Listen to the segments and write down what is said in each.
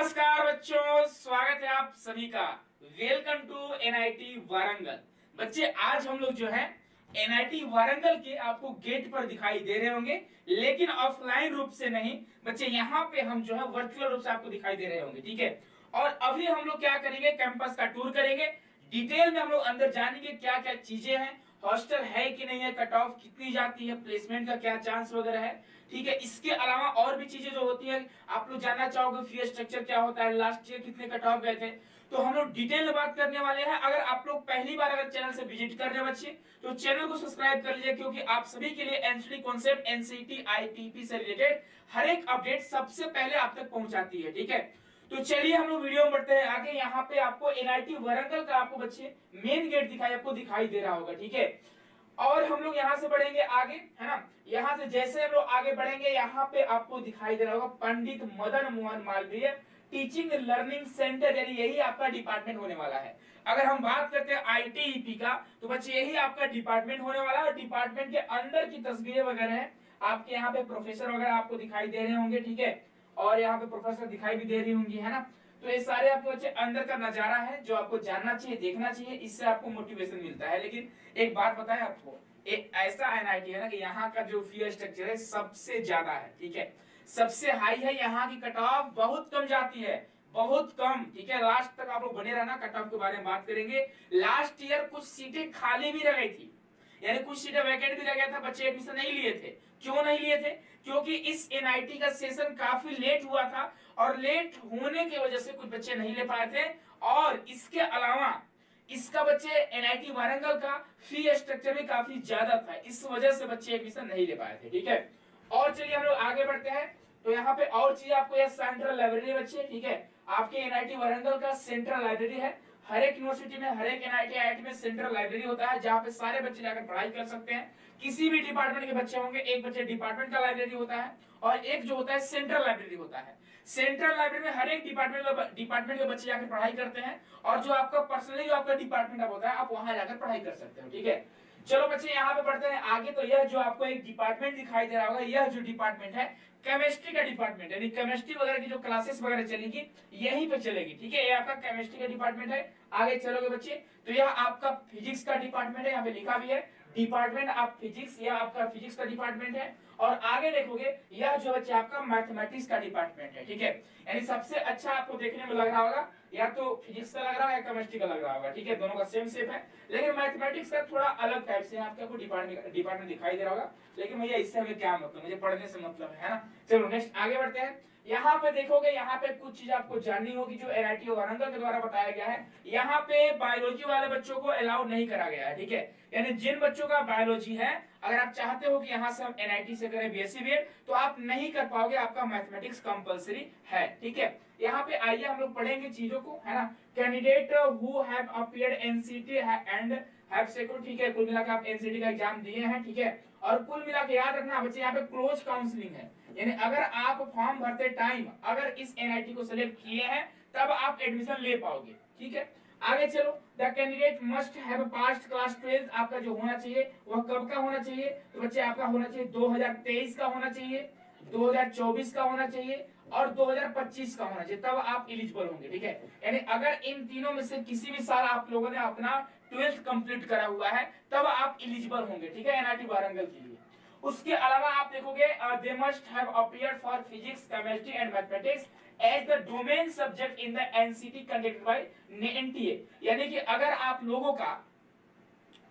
नमस्कार बच्चों, स्वागत है आप सभी का। Welcome to NIT Warangal. बच्चे आज हम लोग जो है एनआईटी वारंगल के आपको गेट पर दिखाई दे रहे होंगे, लेकिन ऑफलाइन रूप से नहीं बच्चे, यहाँ पे हम जो है वर्चुअल रूप से आपको दिखाई दे रहे होंगे। ठीक है, और अभी हम लोग क्या करेंगे, कैंपस का टूर करेंगे। डिटेल में हम लोग अंदर जानेंगे क्या क्या चीजें हैं, हॉस्टल है कि नहीं है, कट ऑफ कितनी जाती है, प्लेसमेंट का क्या चांस वगैरह है। ठीक है, इसके अलावा और भी चीजें जो होती है आप लोग जानना चाहोगे, फी स्ट्रक्चर क्या होता है, लास्ट ईयर कितने कट ऑफ गए थे, तो हम लोग डिटेल में बात करने वाले हैं। अगर आप लोग पहली बार अगर चैनल से विजिट कर रहे हैं बच्चे, तो चैनल को सब्सक्राइब कर लीजिए, क्योंकि आप सभी के लिए एनसीटी कॉन्सेप्ट, एनसीटी आईटीपी से रिलेटेड हर एक अपडेट सबसे पहले आप तक पहुंचाती है। ठीक है, तो चलिए हम लोग वीडियो में बढ़ते हैं आगे। यहाँ पे आपको एनआईटी वारंगल का आपको बच्चे मेन गेट दिखाई दे रहा होगा। ठीक है, और हम लोग यहाँ से बढ़ेंगे आगे, है ना। यहाँ से जैसे हम लोग आगे बढ़ेंगे, यहाँ पे आपको दिखाई दे रहा होगा Pandit Madan Mohan Malaviya teaching learning centre, यानी यही आपका डिपार्टमेंट होने वाला है। अगर हम बात करते हैं आईटीईपी का, तो बच्चे यही आपका डिपार्टमेंट होने वाला है। और डिपार्टमेंट के अंदर की तस्वीरें वगैरह है, आपके यहाँ पे प्रोफेसर वगैरह आपको दिखाई दे रहे होंगे। ठीक है, और यहाँ पे प्रोफेसर दिखाई भी दे रही होंगी, है ना। तो ये सारे आपके बच्चे अंदर का नजारा है जो आपको जानना चाहिए, देखना चाहिए, इससे आपको मोटिवेशन मिलता है। लेकिन एक बात बताएं आपको, एक ऐसा एनआईटी है ना कि यहाँ का जो फी स्ट्रक्चर है सबसे ज्यादा है। ठीक है, सबसे हाई है, यहाँ की कट ऑफ बहुत कम जाती है, बहुत कम। ठीक है, लास्ट तक आप लोग बने रहना, कट ऑफ के बारे में बात करेंगे। लास्ट ईयर कुछ सीटें खाली भी रह गई थी, यानी कुछ सीटें वैकेंट भी रह गया था, बच्चे एडमिशन नहीं लिए थे। क्यों नहीं लिए थे? क्योंकि इस एनआईटी का सेशन काफी लेट हुआ था, और लेट होने की वजह से कुछ बच्चे नहीं ले पाए थे। और इसके अलावा इसका बच्चे एनआईटी वारंगल का फी स्ट्रक्चर भी काफी ज्यादा था, इस वजह से बच्चे एडमिशन नहीं ले पाए थे। ठीक है, और चलिए हम लोग आगे बढ़ते हैं। तो यहाँ पे और चीज आपको, यह सेंट्रल लाइब्रेरी बच्चे, ठीक है, आपके एनआईटी वारंगल का सेंट्रल लाइब्रेरी है। हर एक यूनिवर्सिटी में, हर एक एनआईटी आईआईटी में सेंट्रल लाइब्रेरी होता है, जहाँ पे सारे बच्चे जाकर पढ़ाई कर सकते हैं। किसी भी डिपार्टमेंट के बच्चे होंगे, एक बच्चे डिपार्टमेंट का लाइब्रेरी होता है, और एक जो होता है सेंट्रल लाइब्रेरी होता है। सेंट्रल लाइब्रेरी में हर एक डिपार्टमेंट के बच्चे जाकर पढ़ाई करते हैं, और जो आपका पर्सनली जो आपका डिपार्टमेंट होता है, आप वहां जाकर पढ़ाई कर सकते हो। ठीक है, चलो बच्चे यहाँ पे पढ़ते हैं आगे। तो यह जो आपको एक डिपार्टमेंट दिखाई दे रहा होगा, यह जो डिपार्टमेंट है केमिस्ट्री का डिपार्टमेंट, यानी केमिस्ट्री वगैरह की जो क्लासेस वगैरह चलेगी यहीं पे चलेगी। ठीक है, ये आपका केमिस्ट्री का डिपार्टमेंट है। आगे चलोगे बच्चे, तो यह आपका फिजिक्स का डिपार्टमेंट है, यहाँ पे लिखा भी है डिपार्टमेंट ऑफ फिजिक्स, यह आपका फिजिक्स का डिपार्टमेंट है। और आगे देखोगे, यह जो बच्चे आपका मैथमेटिक्स का डिपार्टमेंट है। ठीक है, यानी सबसे अच्छा आपको देखने में लग रहा होगा, या तो फिजिक्स का लग रहा है या केमिस्ट्री का लग रहा होगा। ठीक है, दोनों का सेम शेप है, लेकिन मैथमेटिक्स का थोड़ा अलग टाइप से आपको डिपार्टमेंट दिखाई दे रहा होगा। लेकिन भैया इससे हमें क्या मतलब, मुझे पढ़ने से मतलब है ना। चलो नेक्स्ट आगे बढ़ते हैं। यहाँ पे देखोगे, यहाँ पे कुछ चीज आपको जाननी होगी जो एनआईटी वारंगल के द्वारा बताया गया है। यहाँ पे बायोलॉजी वाले बच्चों को अलाउ नहीं करा गया है। ठीक है, यानी जिन बच्चों का बायोलॉजी है, अगर आप चाहते हो कि यहाँ से हम एनआईटी से करें बीएससी बीएड, तो आप नहीं कर पाओगे, आपका मैथमेटिक्स कंपलसरी है। ठीक है, यहाँ पे आइए हम लोग पढ़ेंगे चीजों को, है ना। Candidate who have appeared NCT and have secured, ठीक है, कुल मिलाकर आप एनसीटी का एग्जाम दिए हैं। ठीक है, और कुल मिलाकर याद रखना बच्चे, यहाँ पे क्लोज काउंसलिंग है, यानी अगर आप फॉर्म भरते टाइम अगर इस एनआईटी को सिलेक्ट किए हैं, तब आप एडमिशन ले पाओगे। ठीक है, आगे चलो। The candidate must have passed class 12, आपका जो होना चाहिए वह कब का होना चाहिए, तो बच्चे आपका होना चाहिए 2023 का होना चाहिए, 2024 का होना चाहिए, और 2025 का होना चाहिए, तब आप एलिजिबल होंगे। ठीक है, यानी अगर इन तीनों में से किसी भी साल आप लोगों ने अपना 12th कंप्लीट करा हुआ है, तब आप एलिजिबल होंगे। ठीक है, एनआईटी वारंगल के लिए। उसके अलावा आप देखोगे, they must have appeared for physics, chemistry and mathematics as the domain subject in the NCT conducted by NTA, यानी कि अगर आप लोगों का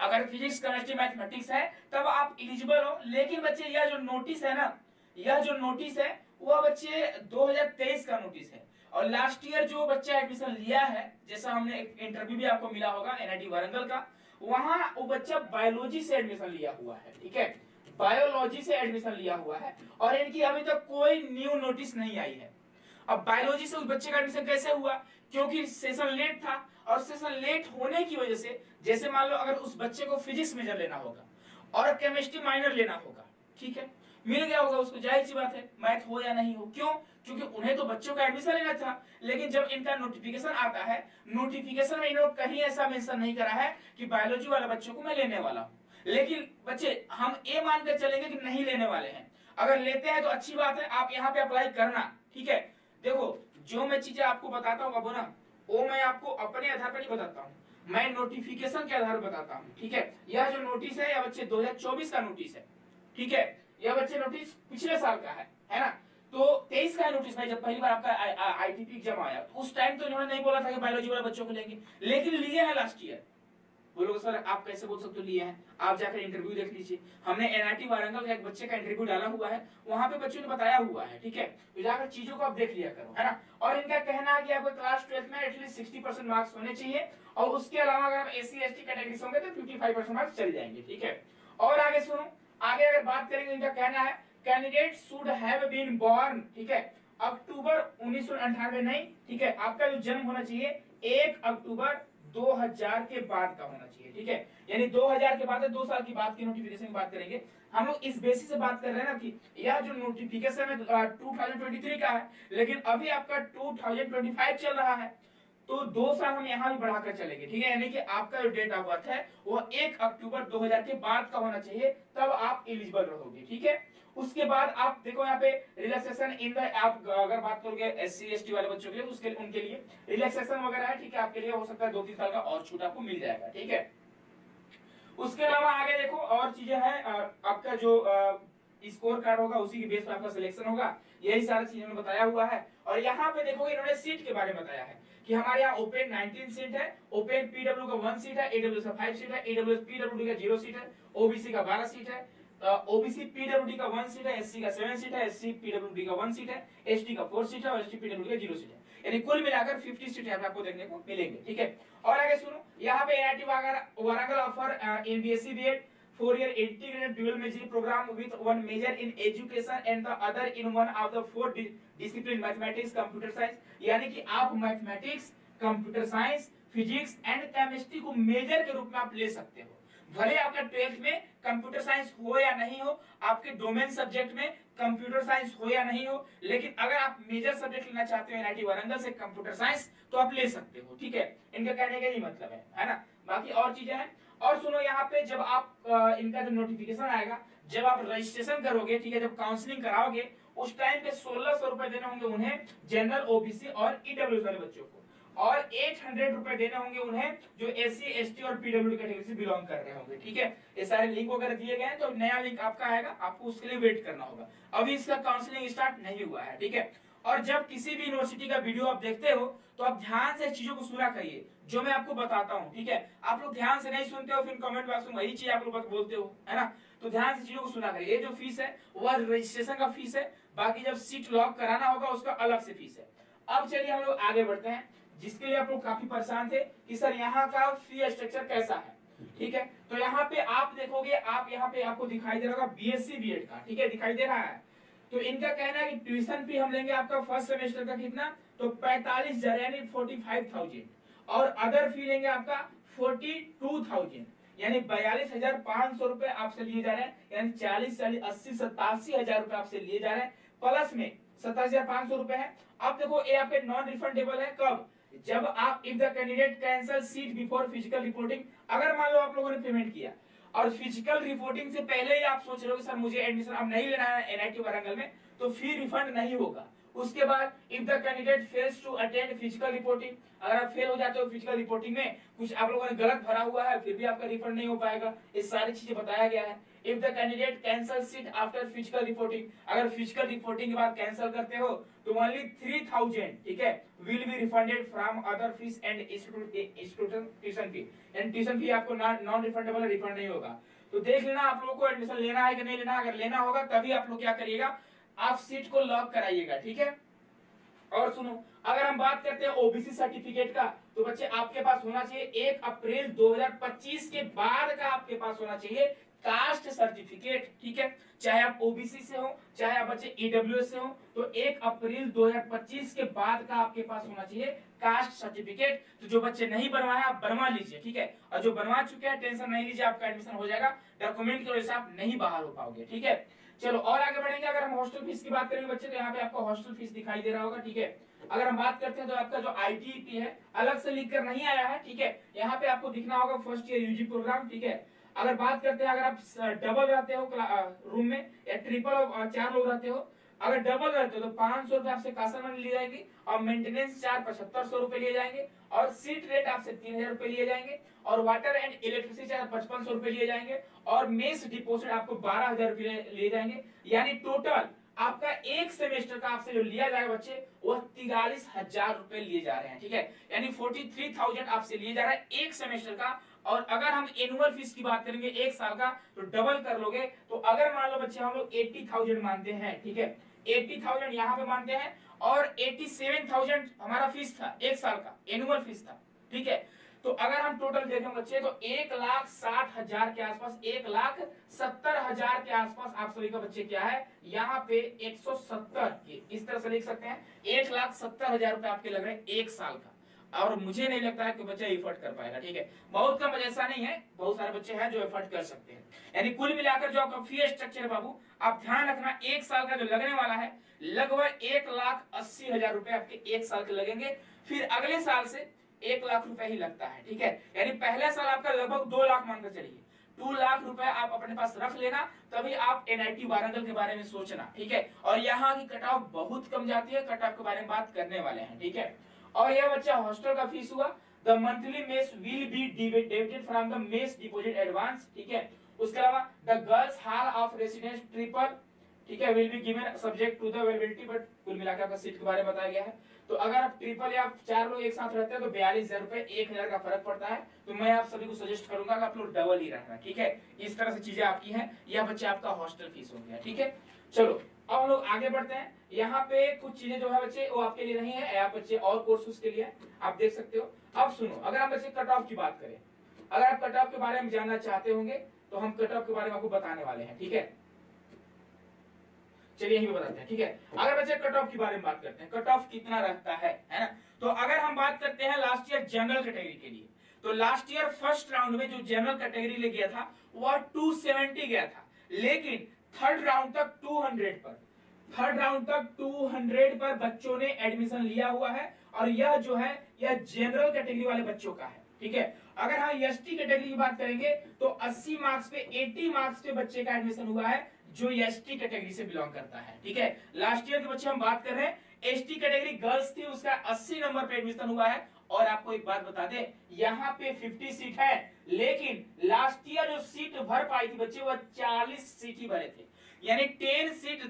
अगर फिजिक्स, केमिस्ट्री, मैथमेटिक्स है, तब आप एलिजिबल हो। लेकिन बच्चे यह जो नोटिस है ना, यह जो नोटिस है वह बच्चे 2023 का नोटिस है, और लास्ट ईयर जो बच्चा एडमिशन लिया है, जैसा हमने एक इंटरव्यू भी आपको मिला होगा एनआईटी वारंगल का, वहां वो बच्चा बायोलॉजी से एडमिशन लिया हुआ है। ठीक है, बायोलॉजी से एडमिशन लिया हुआ है, और इनकी अभी तक कोई न्यू नोटिस नहीं आई है। अब बायोलॉजी से उस बच्चे का एडमिशन कैसे हुआ? क्योंकि सेशन लेट था, और सेशन लेट होने की वजह से, जैसे मान लो अगर उस बच्चे को फिजिक्स मेजर लेना होगा और केमिस्ट्री माइनर लेना होगा, ठीक है, मिल गया होगा उसको, जाहिर सी बात है, मैथ हो या नहीं हो। क्यों? क्योंकि उन्हें तो बच्चों का एडमिशन लेना था। लेकिन जब इनका नोटिफिकेशन आता है, नोटिफिकेशन में इन्होंने कहीं ऐसा मेंशन नहीं करा है कि बायोलॉजी वाले बच्चों को मैं लेने वाला हूं। लेकिन बच्चे हम ये मान कर चलेंगे कि नहीं लेने वाले हैं। अगर लेते हैं तो अच्छी बात है, आप यहाँ पे अप्लाई करना। ठीक है, देखो जो मैं चीजें आपको बताता हूँ बाबू ना, वो मैं आपको अपने आधार पर नहीं बताता हूँ, मैं नोटिफिकेशन के आधार पर बताता हूँ। ठीक है, यह जो नोटिस है यह बच्चे 2024 का नोटिस है। ठीक है, यह बच्चे नोटिस पिछले साल का है ना। तो 23 का नोटिस भाई, जब पहली बार आपका आईटीपी एग्जाम आया तो उस टाइम तो इन्होंने नहीं बोला था कि बायोलॉजी वाले बच्चों को लेंगे, लेकिन लिए हैं लास्ट ईयर। बोलोगे सर आप कैसे बोल सकते हो लिए हैं, आप जाकर इंटरव्यू देख लीजिए। हमने एनआईटी वारंगल का एक बच्चे का इंटरव्यू डाला हुआ है, वहां पे बच्चों ने बताया हुआ है। ठीक है, तो जाकर चीजों को आप देख लिया करो, है ना। और इनका कहना है कि आपको क्लास 12 में एटलीस्ट 60% मार्क्स होने चाहिए, और उसके अलावा अगर आप एससी एसटी कैटेगरी से होंगे तो 55% मार्क्स चल जाएंगे। ठीक है, और आगे सुनो, आगे अगर बात करेंगे, इनका कहना है candidate should have been born, ठीक है, अक्टूबर 1998 नहीं, ठीक है, आपका जो जन्म होना चाहिए 1 अक्टूबर 2000 के बाद का होना चाहिए। ठीक है, यानी 2000 के बाद है, 2 साल की बात की नोटिफिकेशन की बात करेंगे हम लोग। इस बेसिस से बात कर रहे हैं ना कि यह जो नोटिफिकेशन है 2023 का है, लेकिन अभी आपका 2025 चल रहा है, तो 2 साल हम यहाँ भी बढ़ाकर चलेंगे। ठीक है, यानी कि आपका जो डेट ऑफ बर्थ है वो 1 अक्टूबर 2000 के बाद का होना चाहिए, तब आप एलिजिबल रहोगे। ठीक है, उसके बाद आप देखो यहाँ पे रिलैक्सेशन इन द, आप अगर बात करोगे एससी एसटी वाले बच्चों के लिए, उसके उनके लिए रिलैक्सेशन वगैरह है। ठीक है, आपके लिए हो सकता है 2-3 साल का और छूट आपको मिल जाएगा। ठीक है, उसके अलावा आगे देखो और चीजें हैं, आपका जो स्कोर कार्ड होगा उसी के बेस पर आपका सिलेक्शन होगा, यही सारी चीजें उन्होंने बताया हुआ है। और यहाँ पे देखोगे इन्होंने सीट के बारे में बताया है कि हमारे यहाँ ओपन 19 सीट है, ओपन पीडब्ल्यू का 1 सीट है, ईडब्ल्यू का 5 सीट है, ईडब्ल्यू पीडब्ल्यू का 0 सीट है, ओबीसी का 12 सीट है, ओबीसी पीडब्ल्यूडी का 1 सीट है, एससी का 7 सीट है, एससी पीडब्ल्यूडी का 1 सीट है, एसटी का 4 सीट है, और एसटी पीडब्ल्यूडी का 0 सीट है, यानी कुल मिलाकर 50 सीट यहाँ पे आपको देखने को मिलेंगे। ठीक है, और आगे सुनो, यहाँ पे NIT Warangal offer in BSc BEd 4-year integrated dual majoring program with one major in education and the other in one of the 4 discipline mathematics computer science, यानी कि आप mathematics, computer science, physics and chemistry को major के रूप में आप ले सकते हो। भले आपका 12th में कंप्यूटर साइंस हो या नहीं हो, आपके डोमेन सब्जेक्ट में कंप्यूटर साइंस हो या नहीं हो, लेकिन अगर आप मेजर सब्जेक्ट लेना चाहते हो एनआईटी वारंगल से कंप्यूटर साइंस, तो आप ले सकते हो। ठीक है, इनका कहने का यही मतलब है ना। बाकी और चीजें हैं। और सुनो, यहाँ पे जब आप इनका जो नोटिफिकेशन आएगा, जब आप रजिस्ट्रेशन करोगे, ठीक है, जब काउंसलिंग कराओगे, उस टाइम पे 1600 रुपए देने होंगे उन्हें जनरल ओबीसी और ईडब्ल्यू वाले बच्चों को, और 800 रुपए देने होंगे उन्हें जो एससी एसटी और पीडब्ल्यू कैटेगरी से बिलोंग कर रहे होंगे। ठीक है, ये सारे लिंक वगैरह दिए गए हैं, तो नया लिंक आपका आएगा, आपको उसके लिए वेट करना होगा, अभी इसका काउंसलिंग स्टार्ट नहीं हुआ है। ठीक है, और जब किसी भी यूनिवर्सिटी का वीडियो आप देखते हो तो आप ध्यान से चीजों को सुना करिए जो मैं आपको बताता हूँ। ठीक है, आप लोग ध्यान से नहीं सुनते हो, फिर कमेंट बॉक्स में वही चीज आप लोग बोलते हो, है ना। तो ध्यान से चीजों को सुना करिए। ये जो फीस है वह रजिस्ट्रेशन का फीस है, बाकी जब सीट लॉक कराना होगा उसका अलग से फीस है। अब चलिए हम लोग आगे बढ़ते हैं, जिसके लिए आप लोग काफी परेशान थे कि सर यहाँ का फी स्ट्रक्चर कैसा है। ठीक है, तो यहाँ पे आप देखोगे, आप यहाँ पे आपको दिखाई दे रहा होगा बीएससी बीएड का, ठीक है, दिखाई दे रहा है। तो इनका कहना है कि ट्यूशन फी हम लेंगे आपका फर्स्ट सेमेस्टर का कितना, तो 45,000 यानी 45,000, और अदर फी लेंगे आपका 42,000 यानी 42,500 रुपए आपसे लिए जा रहे हैं, यानी 40-80-87,000 रुपए आपसे लिए जा रहे हैं, प्लस में 27,500 रुपए है। अब देखो ये आपके नॉन रिफंडेबल है, कब, जब आप if the candidate cancel seat before physical reporting, अगर मान लो आप लोगों ने पेमेंट किया और फिजिकल रिपोर्टिंग से पहले ही आप सोच रहे हो कि सर मुझे एडमिशन अब नहीं लेना है एनआईटी वारंगल में, तो फी रिफंड नहीं होगा। उसके बाद if the candidate fails to attend physical reporting, अगर आप फेल हो जाते हो फिजिकल रिपोर्टिंग में, कुछ आप लोगों ने गलत भरा हुआ है, फिर भी आपका रिफंड नहीं हो पाएगा। ये सारी चीजें बताया गया है। If the candidate cancel seat after physical reporting, अगर फिजिकल रिपोर्टिंग के बाद कैंसिल करते हो तो ओनली 3,000, ठीक है, will be refunded from other fees and institution tuition fee, and tuition fee आपको नॉन रिफंडेबल है, रिफंड नहीं होगा। तो देख लेना आप लोगों को एडमिशन लेना है कि नहीं लेना। अगर लेना होगा तभी आप लोग क्या करिएगा, आप सीट को लॉक कराइएगा। ठीक है, और सुनो, अगर हम बात करते हैं ओबीसी सर्टिफिकेट का, तो बच्चे आपके पास होना चाहिए 1 अप्रैल 2025 के बाद का आपके पास होना चाहिए कास्ट सर्टिफिकेट। ठीक है, चाहे आप ओबीसी से हो, चाहे आप बच्चे ईडब्ल्यूएस से हो, तो 1 अप्रैल 2025 के बाद का आपके पास होना चाहिए कास्ट सर्टिफिकेट। तो जो बच्चे नहीं बनवाए आप बनवा लीजिए। ठीक है, और जो बनवा चुके हैं टेंशन नहीं लीजिए, आपका एडमिशन हो जाएगा, डॉक्यूमेंट की वजह से आप नहीं बाहर हो पाओगे। ठीक है, चलो और आगे बढ़ेंगे। अगर हम हॉस्टल फीस की बात करेंगे बच्चे, तो यहाँ पे आपको हॉस्टल फीस दिखाई दे रहा होगा। ठीक है, अगर हम बात करते हैं तो आपका जो आईटीपी है अलग से लिख कर नहीं आया है। ठीक है, यहाँ पे आपको दिखना होगा फर्स्ट ईयर यूजी प्रोग्राम। ठीक है, अगर बात करते हैं अगर आप डबल रहते हो रूम में या ट्रिपल 4 लोग रहते हो, अगर डबल रहते तो 500 रुपए आपसे कासन मनी ली जाएगी और मेंटेनेंस चार्ज 7500 रुपए लिए जाएंगे और सीट रेट आपसे 3000 रुपए लिए जाएंगे और वाटर एंड इलेक्ट्रिसिटी चार्ज 5500 रुपए लिए जाएंगे और मेस डिपॉजिट आपको 12000 रुपए लिए जाएंगे। यानी टोटल आपका एक सेमेस्टर का आपसे जो लिया जाएगा बच्चे वो 43,000 रुपए लिए जा रहे हैं। ठीक है, यानी 43,000 आपसे लिए जा रहा है एक सेमेस्टर का। और अगर हम एनुअल फीस की बात करेंगे एक साल का तो डबल कर लोगे, तो अगर मान लो बच्चे हम लोग 80,000 मानते हैं, ठीक है 80,000 यहाँ पे मानते हैं और 87,000 हमारा फीस था एक साल का, एनुअल फीस था। ठीक है, तो अगर हम टोटल देखें बच्चे तो 1,60,000 के आसपास, 1,70,000 के आसपास आप सभी का बच्चे क्या है यहाँ पे 170 इस तरह से लिख सकते हैं 1,70,000 रुपए आपके लग रहे हैं एक साल का। और मुझे नहीं लगता है कि बच्चा एफर्ट कर पाएगा। ठीक है, बहुत कम ऐसा नहीं है, बहुत सारे बच्चे हैं जो एफर्ट कर सकते हैं। यानी कुल मिलाकर जो आपका फी स्ट्रक्चर है बाबू, आप ध्यान रखना एक साल का जो लगने वाला है लगभग 1,80,000 रुपए आपके एक साल के लगेंगे। फिर अगले साल से 1 लाख रुपए ही लगता है। ठीक है, यानी पहले साल आपका लगभग 2 लाख मानकर चलिए, 2 लाख रुपए आप अपने पास रख लेना, तभी आप एनआईटी वारंगल के बारे में सोचना। ठीक है, और यहाँ की कट ऑफ बहुत कम जाती है, कट ऑफ के बारे में बात करने वाले हैं। ठीक है, और यह बच्चा हॉस्टल का फीस हुआ। The monthly mess will be debited from the mess deposit advance. ठीक है, उसके अलावा the girls hall of residence triple, ठीक है, will be given subject to the availability, but कुल मिलाकर आपका सीट के बारे में बताया गया है। तो अगर आप ट्रिपल या 4 लोग एक साथ रहते हैं तो 42,000 रुपए 1,000 का फर्क पड़ता है। तो मैं आप सभी को सजेस्ट करूंगा कि आप लोग डबल ही रखना। ठीक है, इस तरह से चीजें आपकी हैं। यह बच्चे आपका हॉस्टल फीस हो गया। ठीक है, चलो अब हम लोग आगे बढ़ते हैं। यहाँ पे कुछ चीजें जो है बच्चे वो आपके लिए नहीं है, आप बच्चे और कोर्सेज के लिए आप देख सकते हो। अब सुनो, अगर हम बच्चे कट ऑफ की बात करें, अगर आप कट ऑफ के बारे में जानना चाहते होंगे तो हम कट ऑफ के बारे में आपको बताने वाले हैं। ठीक है, चलिए यही बताते हैं। ठीक है, अगर बच्चे कट ऑफ के बारे में बात करते हैं, कट ऑफ कितना रहता है ना, तो अगर हम बात करते हैं लास्ट ईयर जनरल कैटेगरी के लिए, तो लास्ट ईयर फर्स्ट राउंड में जो जनरल कैटेगरी ले गया था वह 270 गया था, लेकिन थर्ड राउंड तक 200 पर बच्चों ने एडमिशन लिया हुआ है। और यह जो है यह जनरल कैटेगरी वाले बच्चों का है। ठीक है, अगर हम एसटी कैटेगरी की बात करेंगे तो 80 मार्क्स पे 80 मार्क्स पे बच्चे का एडमिशन हुआ है जो एसटी कैटेगरी से बिलोंग करता है। ठीक है, लास्ट ईयर के बच्चे हम बात कर रहे हैं, एसटी कैटेगरी गर्ल्स थी, उसका 80 नंबर पे एडमिशन हुआ है। और आपको एक बात बता दें, यहाँ पे 50 सीट है, लेकिन लास्ट ईयर जो सीट भर पाई थी बच्चे वह 40 सीट ही भरे थे। यानी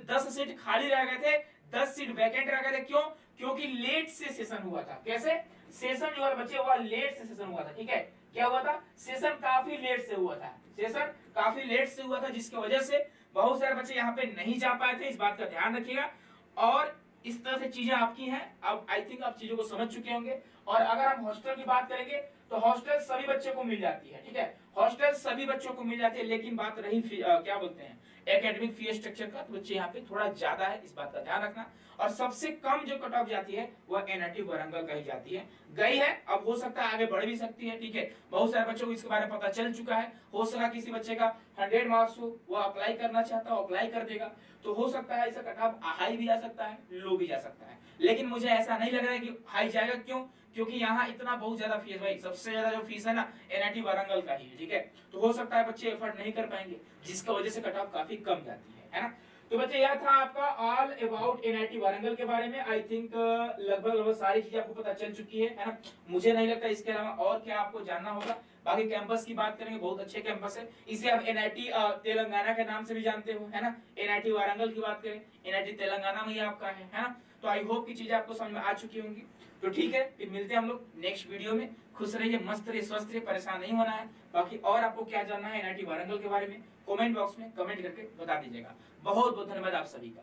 10 सीट खाली रह गए थे, 10 सीट वैकेंट रह गए थे। क्यों? क्योंकि लेट से सेशन हुआ था। कैसे? सेशन जो है बच्चे हुआ लेट से सेशन हुआ था। ठीक है, क्या हुआ था? सेशन काफी लेट से हुआ था, सेशन काफी लेट से हुआ था, जिसकी वजह से बहुत सारे बच्चे यहाँ पे नहीं जा पाए थे। इस बात का ध्यान रखिएगा। और इस तरह से चीजें आपकी हैं, अब आई थिंक आप चीजों को समझ चुके होंगे। और अगर हम हॉस्टल की बात करेंगे तो हॉस्टल सभी बच्चों को मिल जाती है। ठीक है, हॉस्टल सभी बच्चों को मिल जाती है, लेकिन बात रही क्या बोलते हैं एकेडमिक फी स्ट्रक्चर का, तो बच्चे यहाँ पे थोड़ा ज्यादा है, इस बात का ध्यान रखना। और सबसे कम जो कट ऑफ जाती है वह एनआईटी वारंगल का ही जाती है, गई है, अब हो सकता है आगे बढ़ भी सकती है। ठीक है, बहुत सारे बच्चों को इसके बारे में पता चल चुका है। हो सकता किसी बच्चे का 100 मार्क्स हो, वो अप्लाई करना चाहता हो, अप्लाई कर देगा, तो हो सकता है ऐसा कट ऑफ हाई भी जा सकता है, लो भी जा सकता है। लेकिन मुझे ऐसा नहीं लग रहा है कि हाई जाएगा। क्यों? क्योंकि यहाँ इतना बहुत ज्यादा फीस, भाई सबसे ज्यादा जो फीस है ना एनआईटी वारंगल का ही है। ठीक है, तो हो सकता है बच्चे एफर्ट नहीं कर पाएंगे, जिसकी वजह से कट ऑफ काफी कम जाती है ना। तो बच्चे यह था आपका ऑल अबाउट एनआईटी वारंगल के बारे में। आई थिंक लगभग सारी चीजें आपको पता चल चुकी है ना। मुझे नहीं लगता इसके अलावा और क्या आपको जानना होगा। बाकी कैंपस की बात करेंगे, बहुत अच्छे कैंपस है, इसे आप एनआईटी तेलंगाना के नाम से भी जानते हो, है ना। एनआईटी वारंगल की बात करें, एनआईटी तेलंगाना में ही आपका है ना। तो आई होप की चीजें आपको समझ में आ चुकी होंगी। तो ठीक है, फिर मिलते हैं हम लोग नेक्स्ट वीडियो में। खुश रहिए, मस्त रहिए, स्वस्थ रहिए, परेशान नहीं होना है। बाकी और आपको क्या जानना है एनआईटी वारंगल के बारे में, कमेंट बॉक्स में कमेंट करके बता दीजिएगा। बहुत बहुत धन्यवाद आप सभी का।